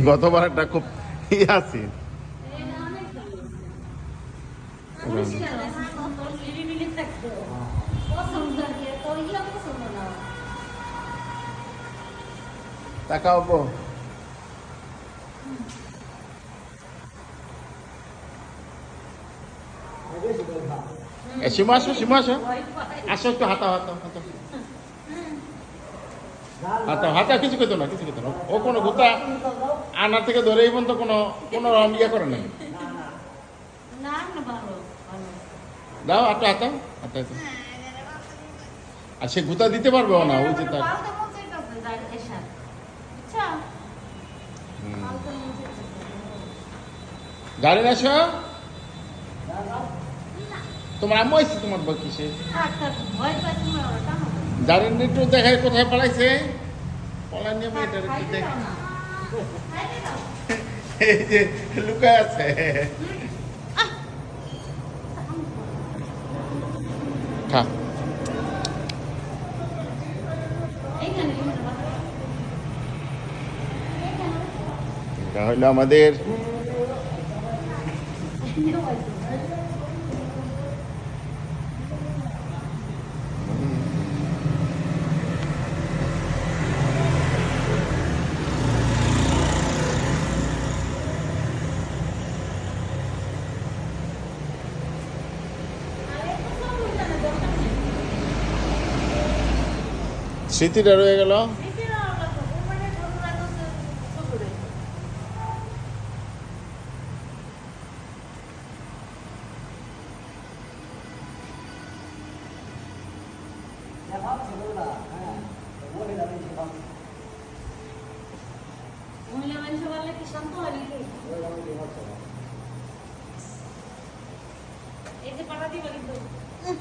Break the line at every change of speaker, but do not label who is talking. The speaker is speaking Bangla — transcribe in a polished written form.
গতবার একটা খুব আছে টাকা হবো। সীমা আসো, সীমা আসো, আসো একটু হাতাও হাতাও হাতাও হাতাও হাতা, কিছু খেতো না, কিছু খেতো না। ও কোনো গুতা আনার থেকে ধরে এই পর্যন্ত কোনো রং ইয়ে করে নাই। দাও একটু হাতাও হাতাও। আর সে গুতা দিতে পারবে না, ওই যে তার গাড়ি আসো। তোমার আম্মু আসছে তোমার বা কিসে গাড়ির একটু দেখায় কোথায় পালাইছে, পলা নিয়ে এটার একটু দেখ, এই যে লুকায় আছে। খা, এটা হইলো আমাদের স্মৃতিটা রয়ে গেল।
মহিলা মানুষ বললে কি শান্ত হয় নাকি? এই যে পাড়া দিবা কিন্তু